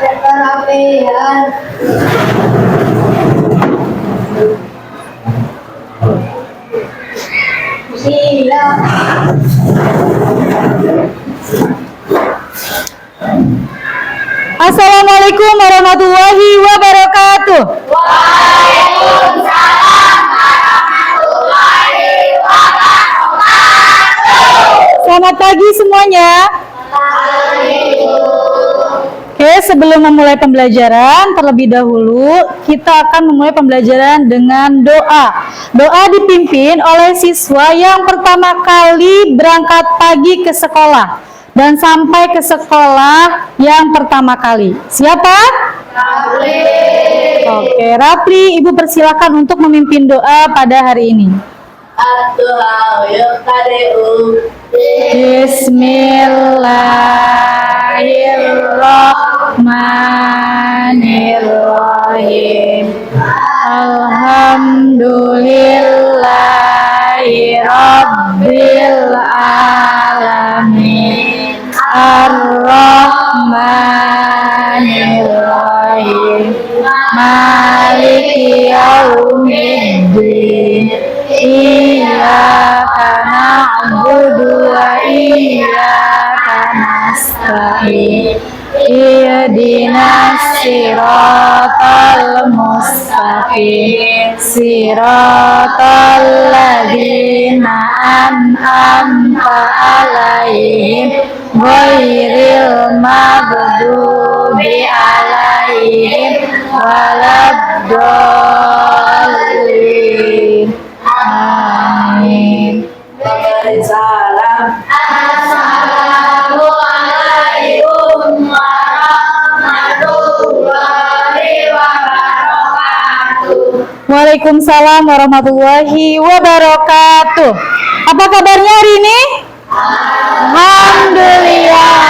Kerapian. Sila. Assalamualaikum warahmatullahi wabarakatuh. Waalaikumsalam warahmatullahi wabarakatuh. Selamat pagi semuanya. Oke, sebelum memulai pembelajaran, terlebih dahulu kita akan memulai pembelajaran dengan doa. Doa dipimpin oleh siswa yang pertama kali berangkat pagi ke sekolah dan sampai ke sekolah yang pertama kali. Siapa? Rapli. Oke, Rapli, Ibu persilakan untuk memimpin doa pada hari ini. Ad-du'a yuqadi'u. Bismillahirrahmanirrahim. Alhamdulillahi rabbil alamin. Ar-Rahmanirrahim. Maliki yaumiddin. Iyyaka na'budu wa iyyaka nasta'in. Ihdinas siratal mustaqim. Siratal ladzina an'amta 'alaihim ghairil maghdubi 'alaihim waladdallin. Amin. Salam. Assalamualaikum warahmatullahi wabarakatuh. Waalaikumsalam warahmatullahi wabarakatuh. Apa kabarnya hari ini? Alhamdulillah.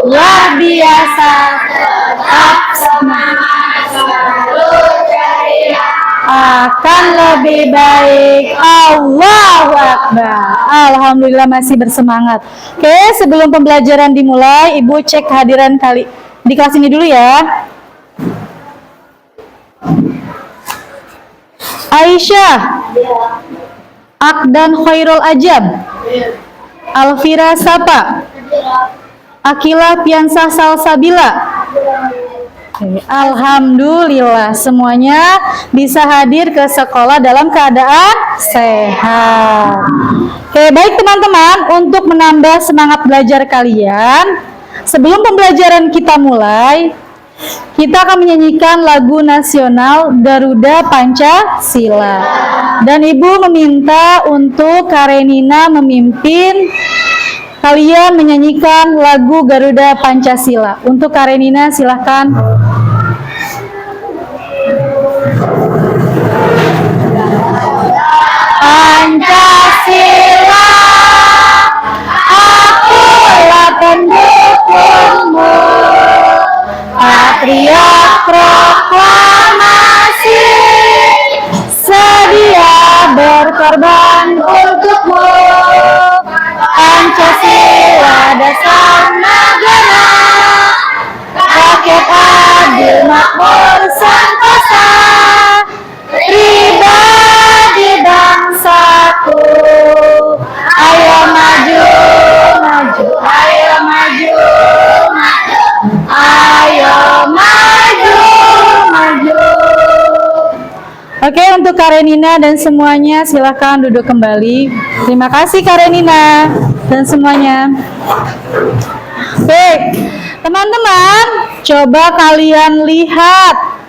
Luar biasa. Tetap semangat, selalu ceria. Akan lebih baik. Allahu Akbar. Alhamdulillah masih bersemangat. Oke, sebelum pembelajaran dimulai, Ibu cek kehadiran di kelas ini dulu ya. Aisyah, Akdan Khairul Ajam, Alfira Sapa, Akila Piansah Salsabila. Oke, alhamdulillah semuanya bisa hadir ke sekolah dalam keadaan sehat. Oke, baik teman-teman, untuk menambah semangat belajar kalian, sebelum pembelajaran kita mulai, kita akan menyanyikan lagu nasional Garuda Pancasila. Dan Ibu meminta untuk Karenina memimpin kalian menyanyikan lagu Garuda Pancasila. Untuk Karenina silahkan. Pancasila, akulah pendukungmu. Patriot proklamasi, sedia berkorban untukmu. Pancasila dasar negara, rakyat adil makmur sentosa, pribadi bangsaku. Ayo maju, maju, ayo maju, maju, ayo maju, maju. Oke, untuk Karenina dan semuanya silahkan duduk kembali. Terima kasih Karenina dan semuanya. Baik, teman-teman, coba kalian lihat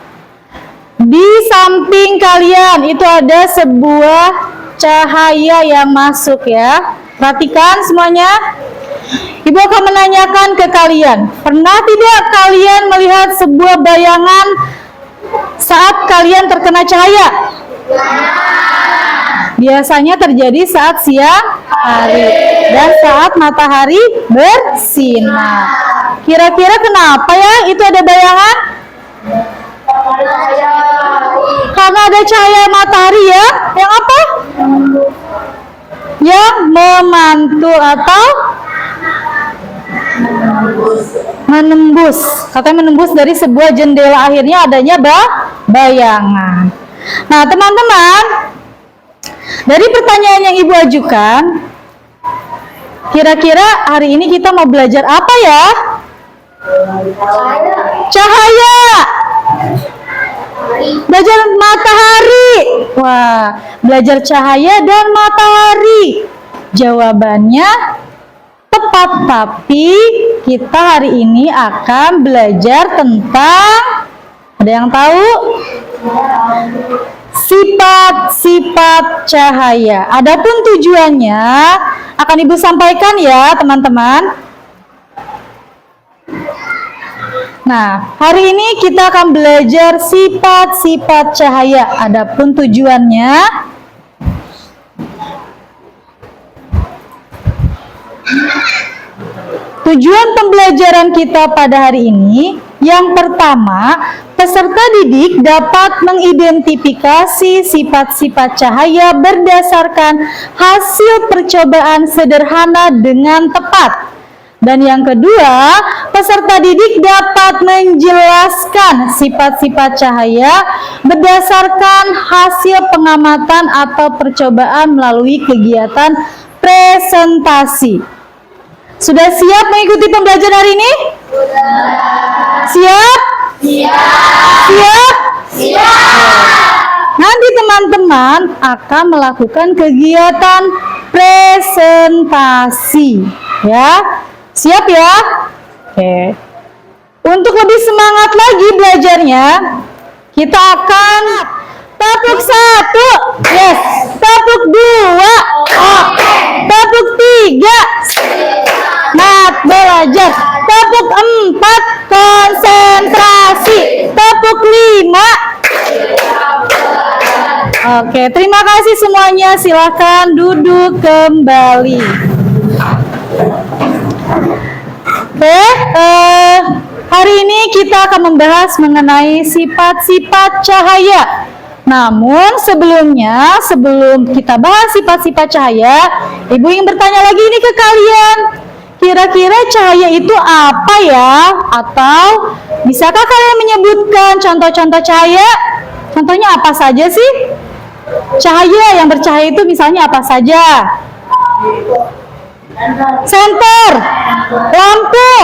di samping kalian itu ada sebuah cahaya yang masuk ya. Perhatikan semuanya. Ibu akan menanyakan ke kalian, pernah tidak kalian melihat sebuah bayangan saat kalian terkena cahaya? Biasanya terjadi saat siang hari dan saat matahari bersinar. Kira-kira kenapa ya itu ada bayangan? Karena ada cahaya matahari ya. Yang apa? Yang memantul atau menembus. Katanya menembus dari sebuah jendela, akhirnya adanya bayangan. Nah, teman-teman, dari pertanyaan yang Ibu ajukan, kira-kira hari ini kita mau belajar apa ya? Cahaya. Belajar matahari. Wah, belajar cahaya dan matahari. Jawabannya tepat, tapi kita hari ini akan belajar tentang, ada yang tahu? Sifat-sifat cahaya. Adapun tujuannya akan Ibu sampaikan ya, teman-teman. Nah, hari ini kita akan belajar sifat-sifat cahaya. Adapun tujuannya, tujuan pembelajaran kita pada hari ini, yang pertama, peserta didik dapat mengidentifikasi sifat-sifat cahaya berdasarkan hasil percobaan sederhana dengan tepat. Dan yang kedua, peserta didik dapat menjelaskan sifat-sifat cahaya berdasarkan hasil pengamatan atau percobaan melalui kegiatan presentasi. Sudah siap mengikuti pembelajaran hari ini? Siap? Siap? Nanti teman-teman akan melakukan kegiatan presentasi, ya. Siap ya? Oke. Untuk lebih semangat lagi belajarnya, kita akan tepuk 1, yes. Tepuk 2, oke. Tepuk 3, mat belajar. Tepuk 4, konsentrasi. Tepuk 5. Oke, terima kasih semuanya. Silakan duduk kembali. Oke, hari ini kita akan membahas mengenai sifat-sifat cahaya. Namun sebelum kita bahas sifat-sifat cahaya, Ibu ingin bertanya lagi ini ke kalian. Kira-kira cahaya itu apa ya? Atau bisakah kalian menyebutkan contoh-contoh cahaya? Contohnya apa saja sih? Cahaya yang bercahaya itu misalnya apa saja? Senter, lampu,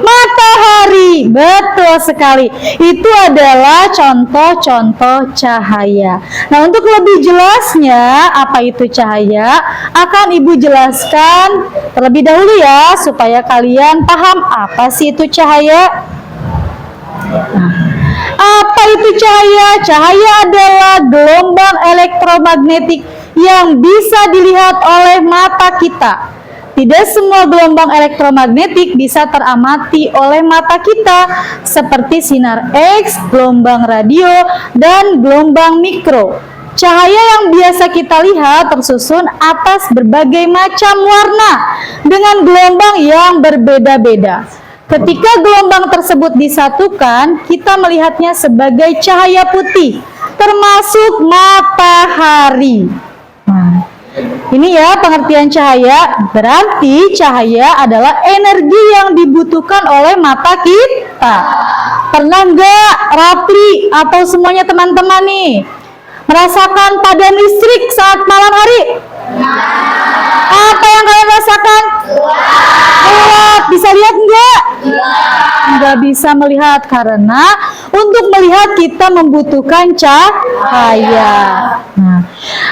matahari. Betul sekali. Itu adalah contoh-contoh cahaya. Nah, untuk lebih jelasnya apa itu cahaya, akan Ibu jelaskan terlebih dahulu ya, supaya kalian paham apa sih itu cahaya. Apa itu cahaya? Cahaya adalah gelombang elektromagnetik yang bisa dilihat oleh mata kita. Tidak semua gelombang elektromagnetik bisa teramati oleh mata kita, seperti sinar X, gelombang radio, dan gelombang mikro. Cahaya yang biasa kita lihat tersusun atas berbagai macam warna dengan gelombang yang berbeda-beda. Ketika gelombang tersebut disatukan, kita melihatnya sebagai cahaya putih, termasuk matahari. Nah, ini ya pengertian cahaya. Berarti cahaya adalah energi yang dibutuhkan oleh mata kita. Pernah nggak Rapli atau semuanya teman-teman nih merasakan padam listrik saat malam hari? Apa yang kalian rasakan? Gelap. Bisa lihat enggak? Enggak bisa melihat, karena untuk melihat kita membutuhkan cahaya. Nah,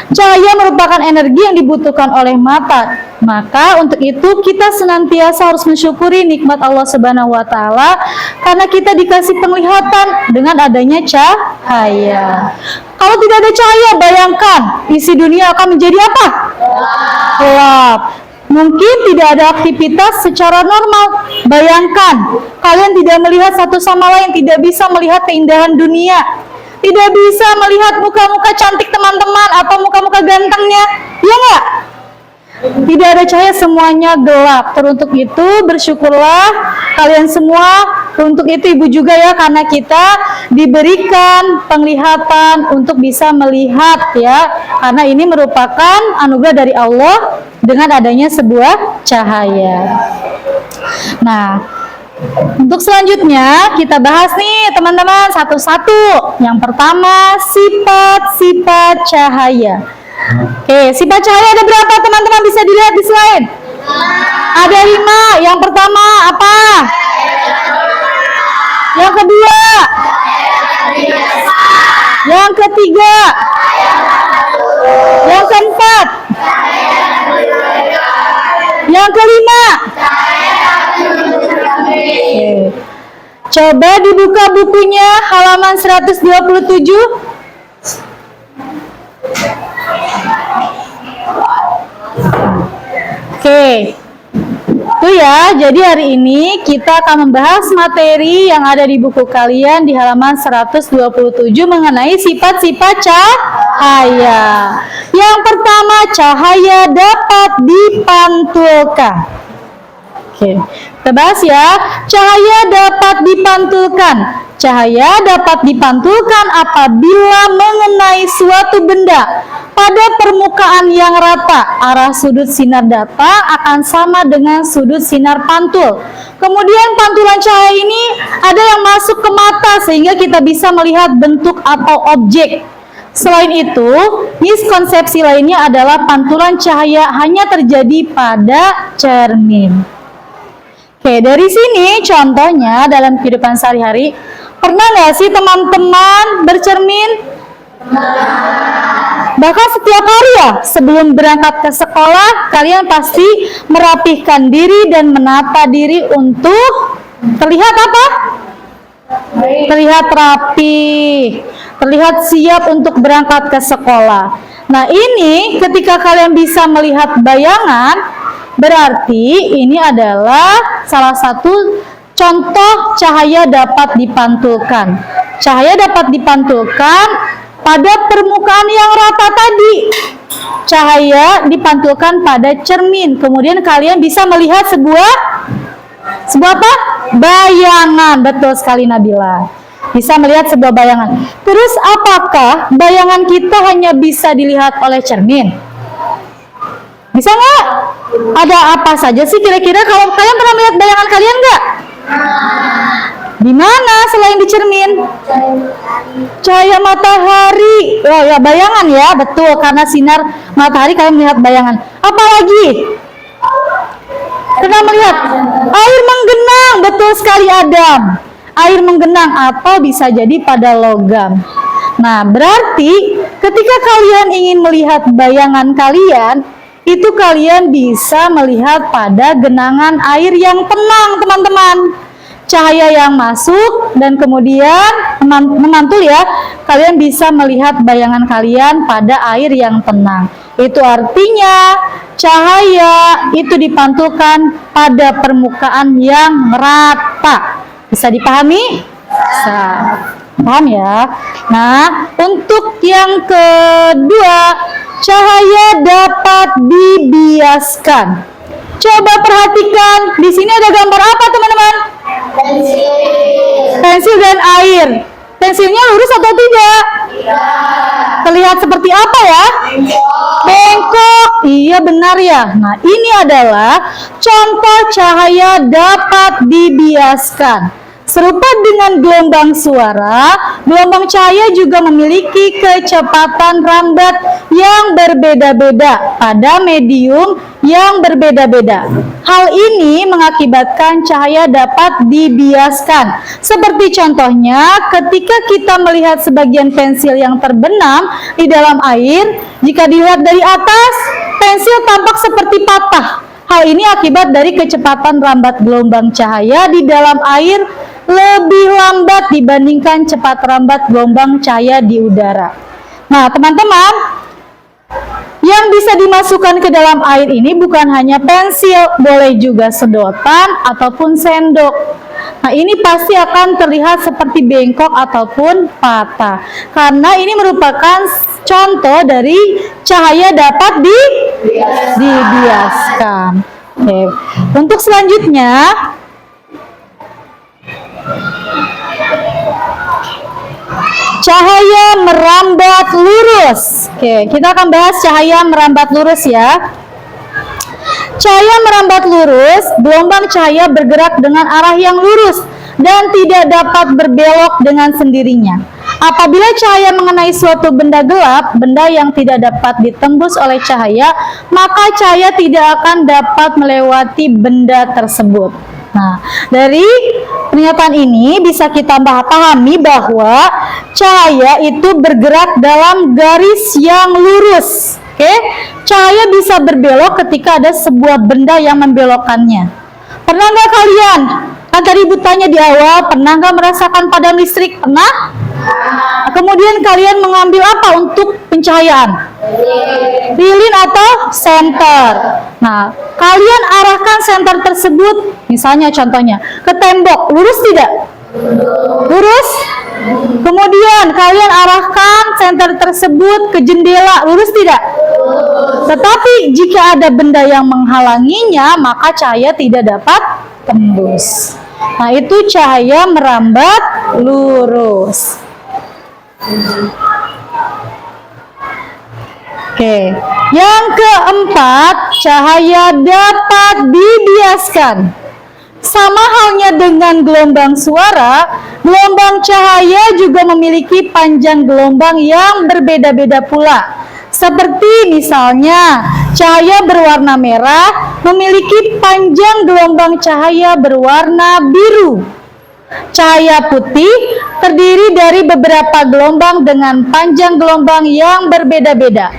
cahaya merupakan energi yang dibutuhkan oleh mata. Maka untuk itu kita senantiasa harus mensyukuri nikmat Allah Subhanahu wa taala karena kita dikasih penglihatan dengan adanya cahaya. Kalau tidak ada cahaya, bayangkan isi dunia akan menjadi apa? Gelap. Mungkin tidak ada aktivitas secara normal. Bayangkan, kalian tidak melihat satu sama lain, tidak bisa melihat keindahan dunia, tidak bisa melihat muka-muka cantik teman-teman atau muka-muka gantengnya, ya nggak? Tidak ada cahaya, semuanya gelap. Teruntuk itu bersyukurlah kalian semua. Untuk itu Ibu juga ya, karena kita diberikan penglihatan untuk bisa melihat ya. Karena ini merupakan anugerah dari Allah dengan adanya sebuah cahaya. Nah, Untuk selanjutnya kita bahas nih teman-teman satu-satu. Yang pertama sifat-sifat cahaya. Oke, sifat cahaya ada berapa teman-teman, bisa dilihat di slide? Ada 5. Yang pertama apa? Yang kedua? Yang ketiga? Yang keempat? Yang kelima? Oke. Coba dibuka bukunya halaman 127. Oke. Itu ya, jadi hari ini kita akan membahas materi yang ada di buku kalian di halaman 127 mengenai sifat-sifat cahaya. Yang pertama, cahaya dapat dipantulkan. Oke, kita bahas ya. Cahaya dapat dipantulkan. Cahaya dapat dipantulkan apabila mengenai suatu benda pada permukaan yang rata. Arah sudut sinar datang akan sama dengan sudut sinar pantul. Kemudian pantulan cahaya ini ada yang masuk ke mata sehingga kita bisa melihat bentuk atau objek. Selain itu, miskonsepsi lainnya adalah pantulan cahaya hanya terjadi pada cermin. Oke, dari sini contohnya dalam kehidupan sehari-hari, pernah nggak sih teman-teman bercermin? Bahkan setiap hari ya, sebelum berangkat ke sekolah, kalian pasti merapihkan diri dan menata diri untuk terlihat apa? Terlihat rapi, terlihat siap untuk berangkat ke sekolah. Nah ini ketika kalian bisa melihat bayangan, berarti ini adalah salah satu contoh cahaya dapat dipantulkan. Cahaya dapat dipantulkan pada permukaan yang rata tadi. Cahaya dipantulkan pada cermin. Kemudian kalian bisa melihat sebuah apa? Bayangan. Betul sekali Nabila. Bisa melihat sebuah bayangan. Terus apakah bayangan kita hanya bisa dilihat oleh cermin? Bisa nggak? Ada apa saja sih kira-kira? Kalau kalian pernah melihat bayangan kalian nggak? Di mana selain di cermin? Cahaya matahari. Oh ya, bayangan ya, betul. Karena sinar matahari kalian melihat bayangan. Apa lagi? Pernah melihat? Air menggenang. Betul sekali Adam. Air menggenang atau bisa jadi pada logam. Nah, berarti ketika kalian ingin melihat bayangan kalian, itu kalian bisa melihat pada genangan air yang tenang, teman-teman. Cahaya yang masuk dan kemudian memantul ya, kalian bisa melihat bayangan kalian pada air yang tenang. Itu artinya cahaya itu dipantulkan pada permukaan yang rata. Bisa dipahami? Bisa. Paham ya? Nah, untuk yang kedua, cahaya dapat dibiaskan. Coba perhatikan, di sini ada gambar apa teman-teman? Pensil dan air. Pensilnya lurus atau tidak? Terlihat seperti apa ya? Bengkok. Iya benar ya. Nah ini adalah contoh cahaya dapat dibiaskan. Serupa dengan gelombang suara, gelombang cahaya juga memiliki kecepatan rambat yang berbeda-beda pada medium yang berbeda-beda. Hal ini mengakibatkan cahaya dapat dibiaskan. Seperti contohnya ketika kita melihat sebagian pensil yang terbenam di dalam air, jika dilihat dari atas, pensil tampak seperti patah. Hal ini akibat dari kecepatan rambat gelombang cahaya di dalam air lebih lambat dibandingkan cepat rambat gelombang cahaya di udara. Nah, teman-teman, yang bisa dimasukkan ke dalam air ini bukan hanya pensil, boleh juga sedotan ataupun sendok. Nah, ini pasti akan terlihat seperti bengkok ataupun patah. Karena ini merupakan contoh dari cahaya dapat dibiaskan. Oke. Untuk selanjutnya, cahaya merambat lurus. Oke, kita akan bahas cahaya merambat lurus ya. Cahaya merambat lurus, gelombang cahaya bergerak dengan arah yang lurus dan tidak dapat berbelok dengan sendirinya. Apabila cahaya mengenai suatu benda gelap, benda yang tidak dapat ditembus oleh cahaya, maka cahaya tidak akan dapat melewati benda tersebut. Nah, dari pernyataan ini bisa kita pahami bahwa cahaya itu bergerak dalam garis yang lurus. Oke, cahaya bisa berbelok ketika ada sebuah benda yang membelokkannya. Pernah nggak kalian? Kan tadi Ibu tanya di awal, pernah nggak merasakan padam listrik? Pernah? Kemudian kalian mengambil apa untuk pencahayaan? Lilin atau senter. Nah, kalian arahkan senter tersebut, misalnya contohnya, ke tembok, lurus tidak? Lurus. Kemudian kalian arahkan senter tersebut ke jendela, lurus tidak? Tetapi jika ada benda yang menghalanginya, maka cahaya tidak dapat tembus. Nah, itu cahaya merambat lurus. Oke, yang keempat, cahaya dapat dibiaskan. Sama halnya dengan gelombang suara, gelombang cahaya juga memiliki panjang gelombang yang berbeda-beda pula. Seperti misalnya, cahaya berwarna merah memiliki panjang gelombang cahaya berwarna biru. Cahaya putih terdiri dari beberapa gelombang dengan panjang gelombang yang berbeda-beda.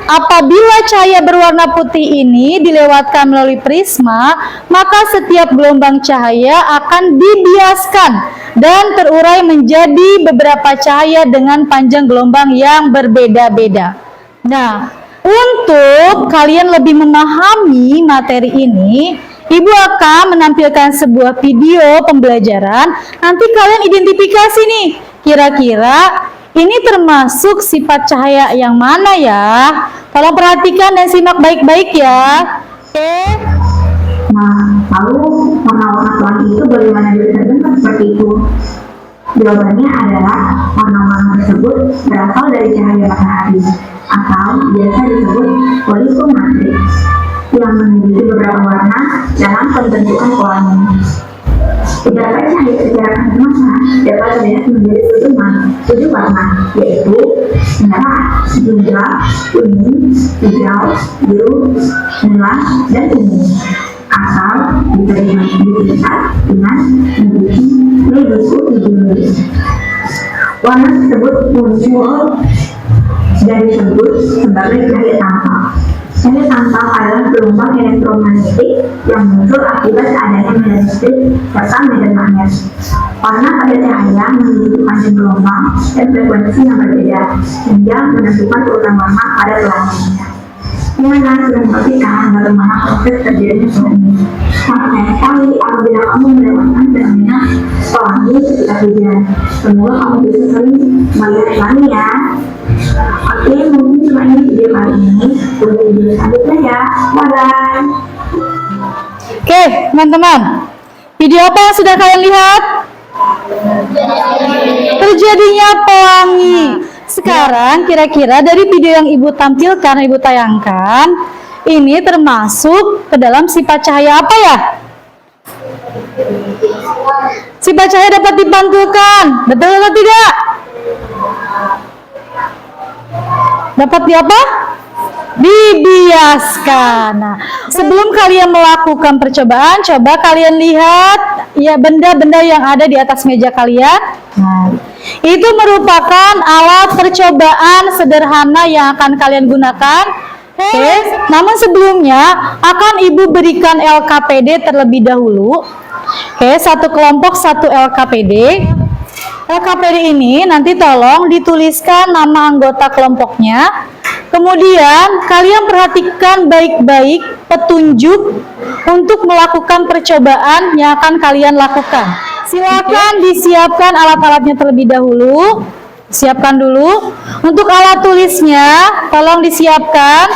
Apabila cahaya berwarna putih ini dilewatkan melalui prisma, maka setiap gelombang cahaya akan dibiaskan dan terurai menjadi beberapa cahaya dengan panjang gelombang yang berbeda-beda. Nah, untuk kalian lebih memahami materi ini, Ibu akan menampilkan sebuah video pembelajaran. Nanti kalian identifikasi nih, kira-kira ini termasuk sifat cahaya yang mana ya? Tolong perhatikan dan simak baik-baik ya. Oke. Nah, lalu warna-warna pelangi itu bagaimana bisa seperti itu? Jawabannya adalah warna-warna tersebut berasal dari cahaya matahari atau biasa disebut polisometrik yang memiliki beberapa warna dalam pembentukan pelangi. Beberapa cahaya secara kacamata dapat terlihat menjadi tujuh warna, yaitu merah, gelap, kuning, hijau, biru, merah, dan ungu. Asal bisa dilihat dengan memiliki hijau. Warna tersebut muncul dan disebut sebagai cahaya tanpa. Cahaya tanpa adalah gelombang elektromagnetik yang muncul akibat adanya medan listrik serta medan magnet. Warna pada cahaya memiliki panjang gelombang dan frekuensi yang berbeda, sehingga menentukan urutan warna pada pelanginya. Dengan sudah memperhatikan bagaimana proses terjadinya pelangi. Sangat sayang sekali apabila kamu melewatkan fenomena pelangi ketika hujan. Semoga kamu bisa sering melihat pelangi ya. Oke, mungkin cuma ini video kali ini. Tunggu video selanjutnya ya. Bye-bye. Oke, teman-teman. Video apa yang sudah kalian lihat? Terjadinya pelangi. Sekarang kira-kira dari video yang Ibu tampilkan, Ibu tayangkan, ini termasuk ke dalam sifat cahaya apa ya? Sifat cahaya dapat dipantulkan. Betul atau tidak? Dapat di apa? Dibiaskan. Nah, sebelum kalian melakukan percobaan, coba kalian lihat ya benda-benda yang ada di atas meja kalian. Nah, itu merupakan alat percobaan sederhana yang akan kalian gunakan. Oke, namun sebelumnya akan Ibu berikan LKPD terlebih dahulu. Oke, satu kelompok satu LKPD. LKPD ini nanti tolong dituliskan nama anggota kelompoknya. Kemudian kalian perhatikan baik-baik petunjuk untuk melakukan percobaan yang akan kalian lakukan. Silakan disiapkan alat-alatnya terlebih dahulu. Siapkan dulu. Untuk alat tulisnya, tolong disiapkan.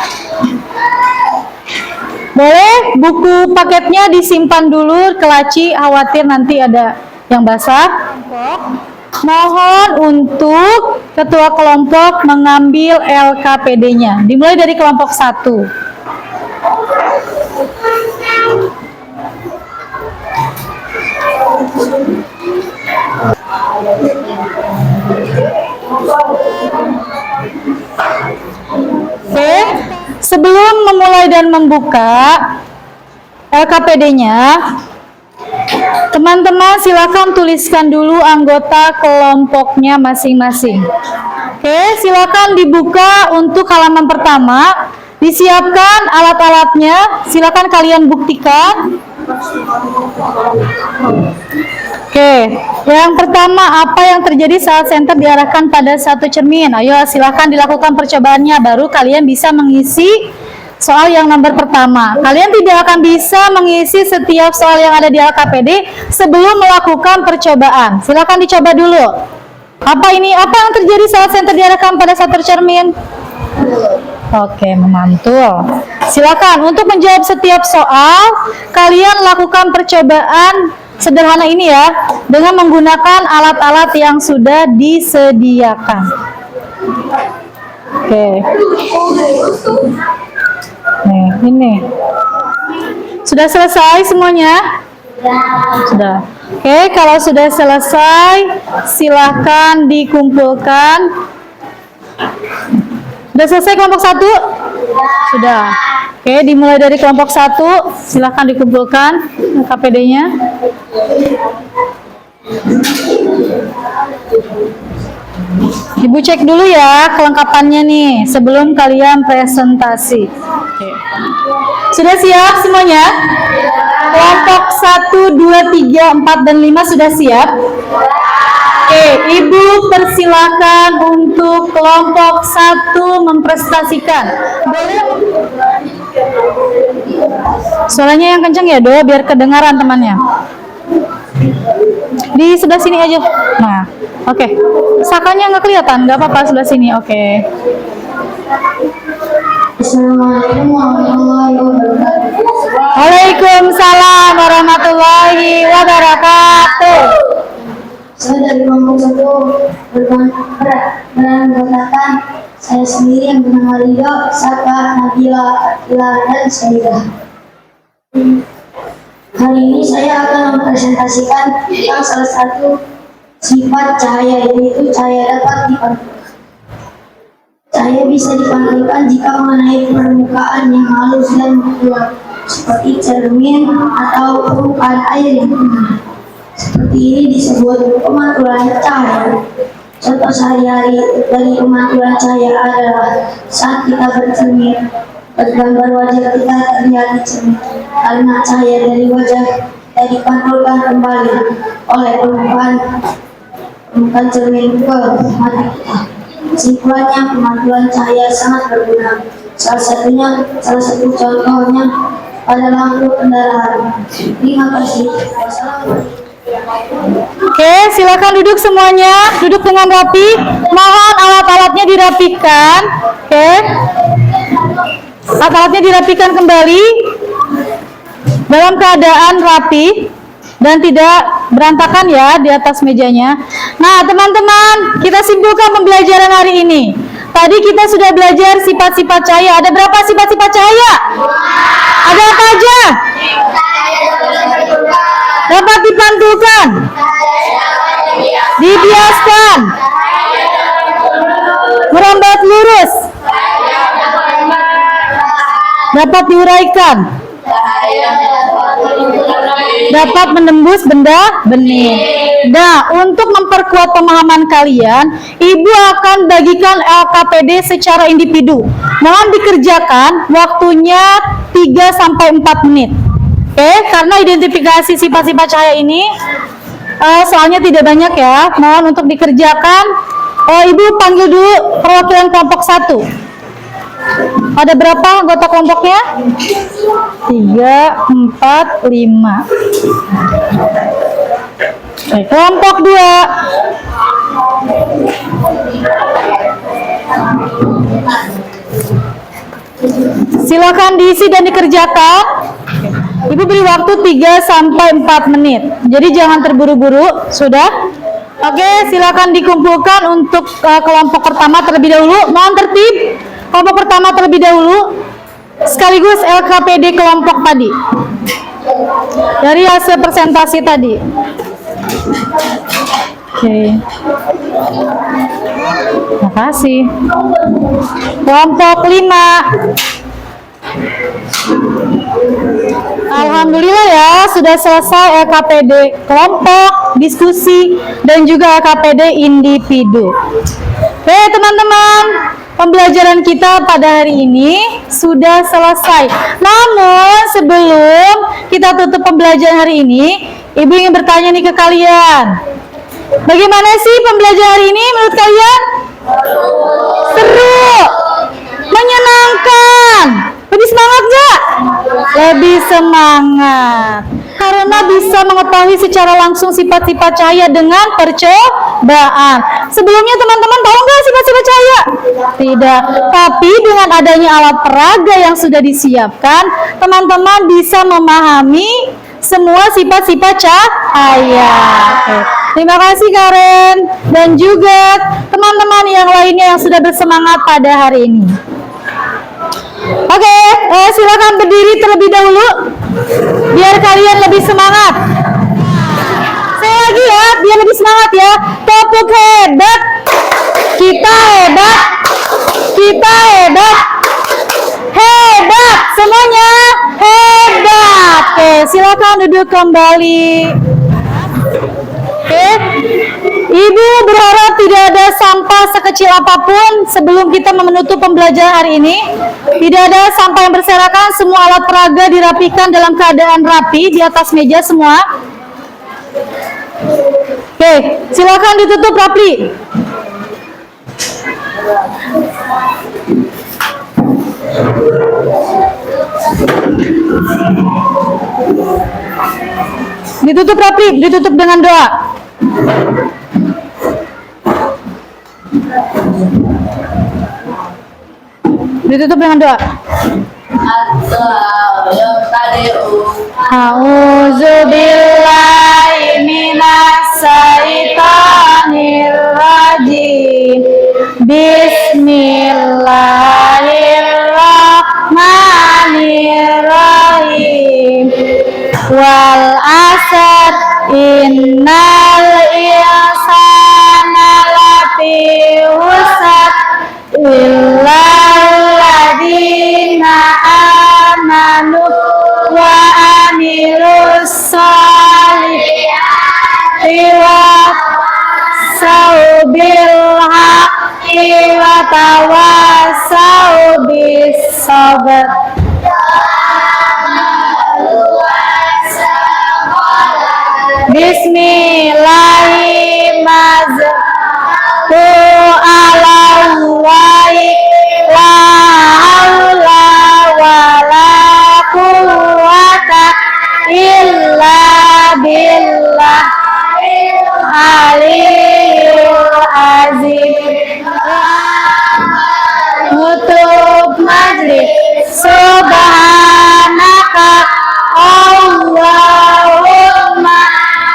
Boleh buku paketnya disimpan dulu ke laci, khawatir nanti ada yang basah. Mohon untuk ketua kelompok mengambil LKPD-nya. Dimulai dari kelompok 1. Oke, sebelum memulai dan membuka LKPD-nya, teman-teman silakan tuliskan dulu anggota kelompoknya masing-masing. Oke, silakan dibuka untuk halaman pertama. Disiapkan alat-alatnya, silakan kalian buktikan. Oke, yang pertama, apa yang terjadi saat senter diarahkan pada satu cermin? Ayo silakan dilakukan percobaannya, baru kalian bisa mengisi soal yang nomor pertama. Kalian tidak akan bisa mengisi setiap soal yang ada di LKPD sebelum melakukan percobaan. Silakan dicoba dulu. Apa ini? Apa yang terjadi saat senter diarahkan pada satu cermin? Oke, memantul. Silakan untuk menjawab setiap soal, kalian lakukan percobaan sederhana ini ya, dengan menggunakan alat-alat yang sudah disediakan. Oke. Nih, ini. Sudah selesai semuanya? Sudah. Oke, kalau sudah selesai, silakan dikumpulkan. Sudah selesai kelompok 1? Sudah. Oke, dimulai dari kelompok 1. Silahkan dikumpulkan KPD-nya. Ibu cek dulu ya kelengkapannya nih sebelum kalian presentasi. Oke. Sudah siap semuanya? Kelompok 1, 2, 3, 4, dan 5 sudah siap? Oke, Ibu persilakan untuk kelompok 1 mempresentasikan. Boleh? Suaranya yang kencang ya, Do, biar kedengaran temannya. Di sebelah sini aja. Nah, oke. Sakanya nggak kelihatan, nggak apa-apa sebelah sini. Oke. Assalamualaikum warahmatullahi wabarakatuh. Waalaikumsalam warahmatullahi wabarakatuh. Saya dari kelompok 1 beranggotakan saya sendiri yang bernama Ridho, Saka, Nabila, Akila, dan Saidah. Hari ini saya akan mempresentasikan tentang salah satu sifat cahaya, yaitu cahaya dapat dipantulkan. Cahaya bisa dipantulkan jika mengenai permukaan yang halus dan menguap, seperti cermin atau permukaan air yang tenang. Seperti ini disebut pemantulan cahaya. Contoh sehari-hari dari pemantulan cahaya adalah saat kita bercermin, bergambar wajah kita terlihat di cermin karena cahaya dari wajah kita dipantulkan kembali oleh permukaan cermin ke mata kita. Kesimpulannya, pemantulan cahaya sangat berguna. Salah satu contohnya pada lampu kendaraan. Terima kasih. Wassalamualaikum. Oke, silakan duduk semuanya, duduk dengan rapi. Mohon alat-alatnya dirapikan. Oke, alat-alatnya dirapikan kembali dalam keadaan rapi dan tidak berantakan ya di atas mejanya. Nah, teman-teman, kita simpulkan pembelajaran hari ini. Tadi kita sudah belajar sifat-sifat cahaya. Ada berapa sifat-sifat cahaya? Ada apa aja? Dapat dipantulkan, dibiaskan, merambat lurus, dapat diuraikan, dapat menembus benda bening. Nah, untuk memperkuat pemahaman kalian, Ibu akan bagikan LKPD secara individu. Mohon dikerjakan, waktunya 3-4 menit. Oke, karena identifikasi sifat-sifat cahaya ini soalnya tidak banyak ya, mohon untuk dikerjakan. Ibu panggil dulu perwakilan kelompok 1. Ada berapa anggota kelompoknya? 3, 4, 5. Oke, kelompok 2. Silakan diisi dan dikerjakan. Ibu beri waktu 3-4 menit. Jadi jangan terburu-buru. Sudah? Oke, silakan dikumpulkan untuk kelompok pertama terlebih dahulu. Mohon tertib. Kelompok pertama terlebih dahulu. Sekaligus LKPD kelompok tadi. Dari hasil presentasi tadi. Oke. Terima kasih. Kelompok 5. Alhamdulillah ya, sudah selesai LKPD kelompok, diskusi, dan juga LKPD individu. Oke teman-teman, pembelajaran kita pada hari ini sudah selesai. Namun sebelum kita tutup pembelajaran hari ini, Ibu ingin bertanya nih ke kalian. Bagaimana sih pembelajaran hari ini menurut kalian? Seru, menyenangkan, lebih semangat nggak? Lebih semangat, karena bisa mengetahui secara langsung sifat-sifat cahaya dengan percobaan. Sebelumnya teman-teman tahu nggak sifat-sifat cahaya? Tidak, tapi dengan adanya alat peraga yang sudah disiapkan, teman-teman bisa memahami semua sifat-sifat cahaya. Oke. Terima kasih Karen dan juga teman-teman yang lainnya yang sudah bersemangat pada hari ini. Oke, silakan berdiri terlebih dahulu biar kalian lebih semangat. Saya lagi ya, biar lebih semangat ya. Tepuk hebat. Kita hebat. Kita hebat. Hebat semuanya. Hebat. Oke, silakan duduk kembali. Oke, Ibu berharap tidak ada sampah sekecil apapun sebelum kita menutup pembelajaran hari ini. Tidak ada sampah yang berserakan, semua alat peraga dirapikan dalam keadaan rapi di atas meja semua. Oke, silakan ditutup rapi. Ditutup rapi, ditutup dengan doa. Ditutup dengan doa. A'udzubillahi minasyaitonir rajim. Bismillahirrahmanirrahim. Wal asr innal insana lafi khusr illal ladzina amanu wa amilus solihati wa bil haqqi wa tawassaw bis sabr. Bismillahirrahmanirrahim. La haula wala quwwata illa billah aliyul azim. Tutup majlis. Subhanaka Allahumma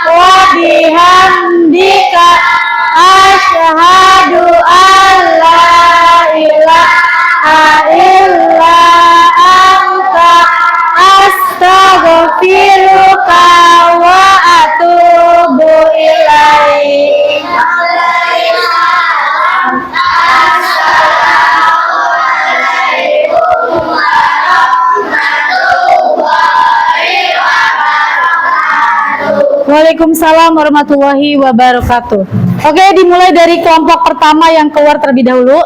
wa bihamdika asyhadu an la ilaha illa anta astaghfiruka wa atubu ilaik. Waalaikumsalam warahmatullahi wabarakatuh. Oke, dimulai dari kelompok pertama yang keluar terlebih dahulu.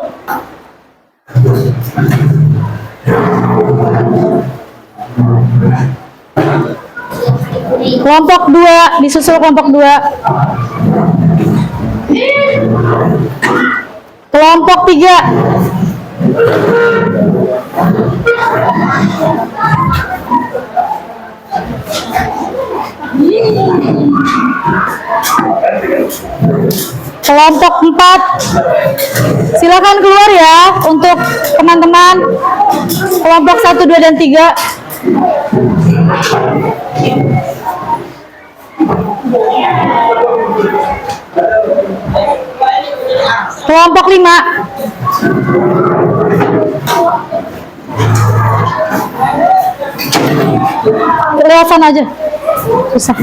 Kelompok 2, disusul kelompok 2. Kelompok 3. Kelompok 4. Silakan keluar ya untuk teman-teman. Kelompok 1, 2, dan 3. Kelompok 5. Lewat sana aja. Susah.